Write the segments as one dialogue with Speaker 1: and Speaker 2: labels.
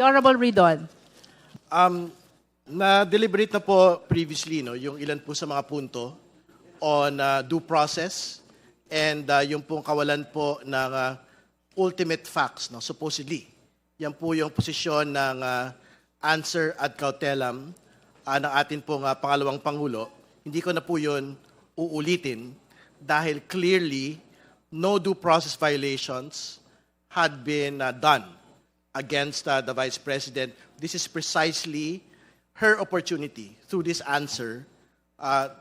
Speaker 1: The Honorable Ridon.
Speaker 2: Na-deliberate na po previously yung ilan po sa mga punto on due process and yung pong kawalan po ng ultimate facts, supposedly. Yan po yung posisyon ng answer ad cautelam ng atin pong pangalawang Pangulo. Hindi ko na po yun uulitin dahil clearly no due process violations had been done against the Vice President. This is precisely her opportunity through this answer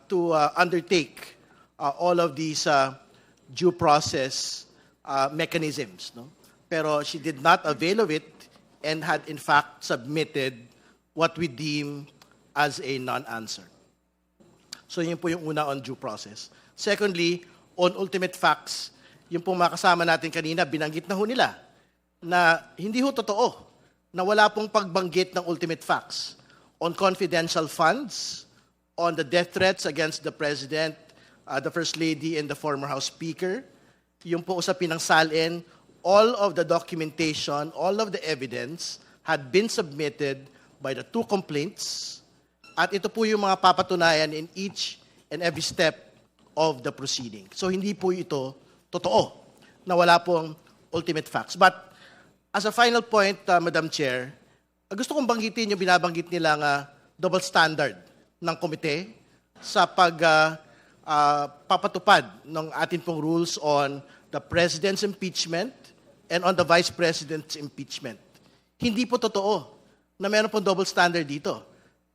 Speaker 2: to undertake all of these due process mechanisms. Pero she did not avail of it and had in fact submitted what we deem as a non-answer. So yun po yung una on due process. Secondly, on ultimate facts, yung pong mga kasama natin kanina, binanggit na ho nila na hindi ho totoo na wala pong pagbanggit ng ultimate facts on confidential funds, on the death threats against the President, the First Lady, and the former House Speaker. Yung po usapin ng SALN, all of the documentation, all of the evidence had been submitted by the two complaints, at ito po yung mga papatunayan in each and every step of the proceeding. So hindi po ito totoo na wala pong ultimate facts. But as a final point, Madam Chair, gusto kong banggitin yung binabanggit nilang double standard ng komite sa papatupad ng atin pong rules on the President's impeachment and on the Vice President's impeachment. Hindi po totoo na meron pong double standard dito.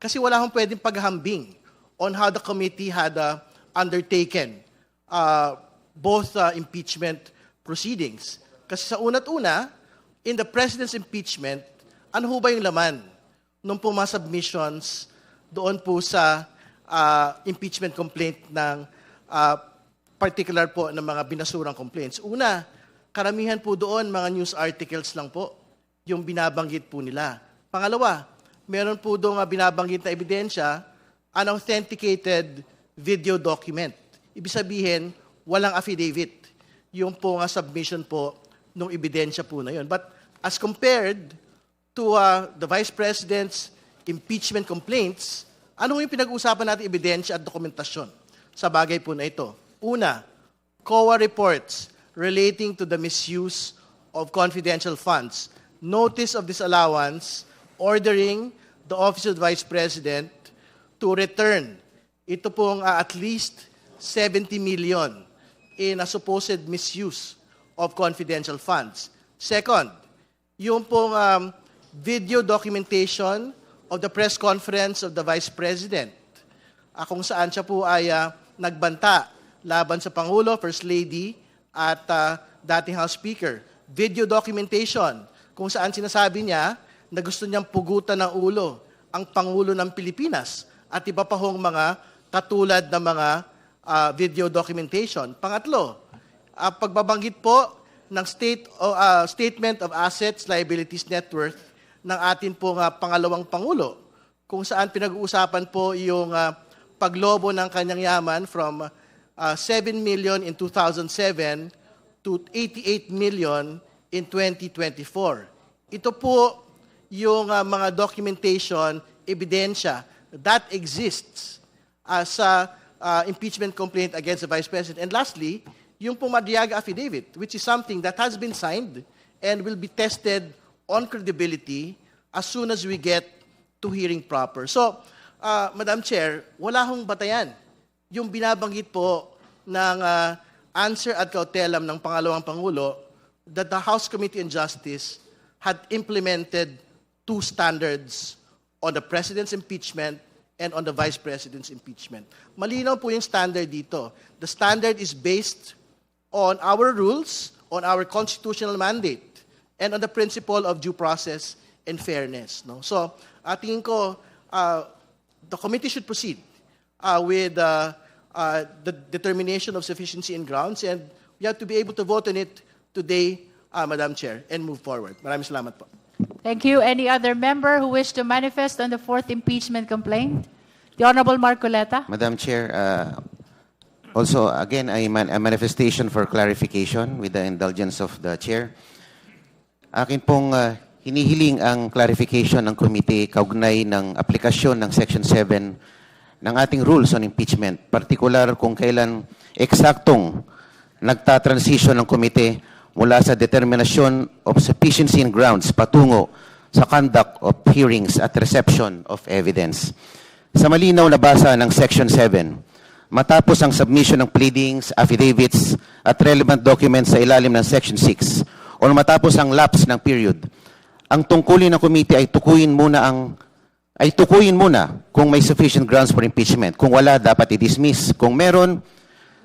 Speaker 2: Kasi wala akong pwedeng paghambing on how the committee had undertaken both impeachment proceedings. Kasi sa una't una, in the President's impeachment, ano ho ba yung laman nung po mga submissions doon po sa impeachment complaint ng particular po ng mga binasurang complaints? Una, karamihan po doon mga news articles lang po yung binabanggit po nila. Pangalawa, meron po doon binabanggit na ebidensya, unauthenticated video document. Ibig sabihin, walang affidavit yung po nga submission po ng ebidensya po na yun. But as compared to the Vice President's impeachment complaints, ano yung pinag-uusapan natin ebidensya at dokumentasyon sa bagay po na ito? Una, COA reports relating to the misuse of confidential funds, notice of disallowance, ordering the Office of the Vice President to return ito pong at least 70 million in a supposed misuse of confidential funds. Second, yung pong video documentation of the press conference of the Vice President, kung saan siya po ay nagbanta laban sa Pangulo, First Lady, at dating House Speaker. Video documentation, kung saan sinasabi niya na gusto niyang pugutan ng ulo ang Pangulo ng Pilipinas at iba pa hong mga katulad ng mga video documentation. Pangatlo, pagbabanggit po ng Statement of Assets, Liabilities, Net Worth ng atin pong pangalawang Pangulo, kung saan pinag-uusapan po yung paglobo ng kanyang yaman from 7 million in 2007 to 88 million in 2024. Ito po yung mga documentation, ebidensya that exists sa impeachment complaint against the Vice President. And lastly, yung pong Madriaga affidavit, which is something that has been signed and will be tested on credibility as soon as we get to hearing proper. So, Madam Chair, wala hong batayan yung binabanggit po ng answer ad cautelam ng pangalawang Pangulo that the House Committee on Justice had implemented two standards on the President's impeachment and on the Vice President's impeachment. Malinaw po yung standard dito. The standard is based on our rules, on our constitutional mandate, and on the principle of due process and fairness. So, tingin ko, the committee should proceed with the determination of sufficiency in grounds, and we have to be able to vote on it today, Madam Chair, and move forward. Maraming salamat po.
Speaker 1: Thank you. Any other member who wish to manifest on the fourth impeachment complaint? The Honorable Marcoleta.
Speaker 3: Madam Chair, also, again, a manifestation for clarification with the indulgence of the Chair. Akin pong hinihiling ang clarification ng committee kaugnay ng aplikasyon ng Section 7 ng ating rules on impeachment, particular kung kailan eksaktong nagta-transition ng komite mula sa determinasyon of sufficiency in grounds patungo sa conduct of hearings at reception of evidence. Sa malinaw na basa ng Section 7, matapos ang submission ng pleadings, affidavits at relevant documents sa ilalim ng Section 6 o matapos ang lapse ng period, ang tungkulin ng komite ay tukuyin muna kung may sufficient grounds for impeachment. Kung wala, dapat i-dismiss. Kung meron,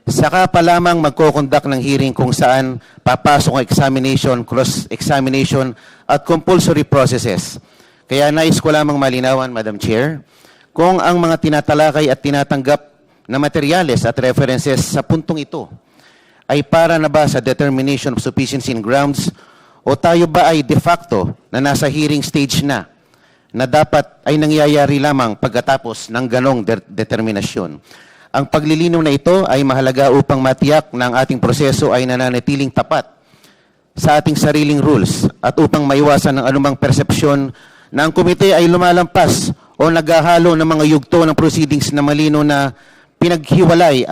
Speaker 3: saka pa lamang magko-conduct ng hearing kung saan papasok ang examination, cross-examination at compulsory processes. Kaya nais ko lamang malinawan, Madam Chair, kung ang mga tinatalakay at tinatanggap na materyales at references sa puntong ito ay para na ba sa determination of sufficiency in grounds o tayo ba ay de facto na nasa hearing stage na dapat ay nangyayari lamang pagkatapos ng ganong determinasyon. Ang paglilinaw na ito ay mahalaga upang matiyak na ang ating proseso ay nananatiling tapat sa ating sariling rules at upang maiwasan ng anumang persepsyon na ang komite ay lumalampas o naghahalo ng mga yugto ng proceedings na malino na pinaghiwalay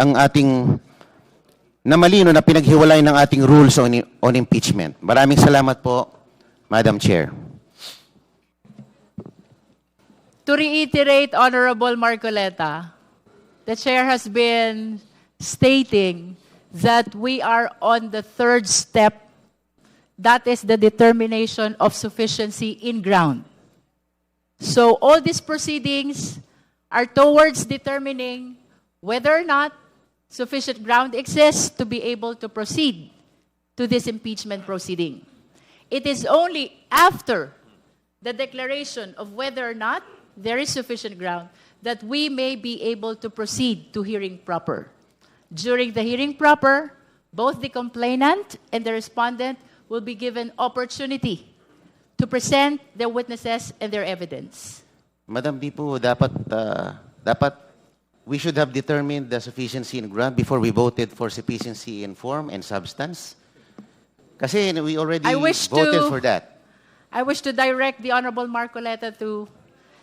Speaker 3: ng ating rules on impeachment. Maraming salamat po, Madam Chair.
Speaker 1: To reiterate, Honorable Marcoleta, the Chair has been stating that we are on the third step. That is the determination of sufficiency in ground. So all these proceedings are towards determining whether or not sufficient ground exists to be able to proceed to this impeachment proceeding. It is only after the declaration of whether or not there is sufficient ground that we may be able to proceed to hearing proper. During the hearing proper, both the complainant and the respondent will be given opportunity to present their witnesses and their evidence.
Speaker 3: Madam, di po dapat we should have determined the sufficiency in ground before we voted for sufficiency in form and substance. Kasi we already voted for that.
Speaker 1: I wish to direct the Honorable Marcoleta to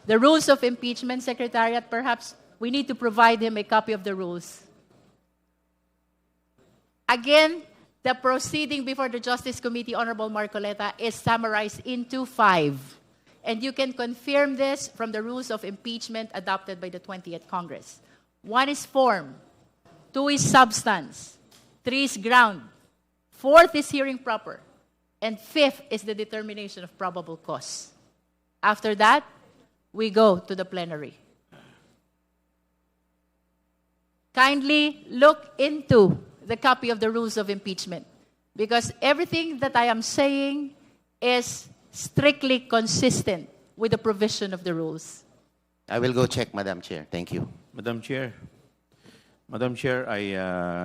Speaker 1: the rules of impeachment, Secretariat. Perhaps we need to provide him a copy of the rules. Again, the proceeding before the Justice Committee, Honorable Marcoleta, is summarized into 5. And you can confirm this from the rules of impeachment adopted by the 20th Congress. 1 is form, 2 is substance, 3 is ground, 4th is hearing proper, and 5th is the determination of probable cause. After that, we go to the plenary. Kindly look into the copy of the rules of impeachment, because everything that I am saying is strictly consistent with the provision of the rules.
Speaker 3: I will go check, Madam Chair. Thank you.
Speaker 4: Madam Chair, I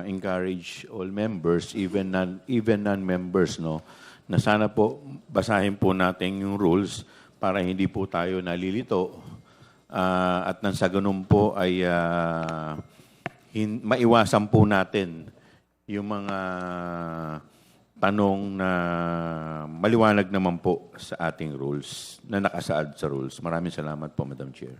Speaker 4: encourage all members, even non-members, no, na sana po basahin po natin yung rules para hindi po tayo nalilito at nang sa ganun po ay maiwasan po natin yung mga tanong na maliwanag naman po sa ating rules, na nakasaad sa rules. Maraming salamat po, Madam Chair.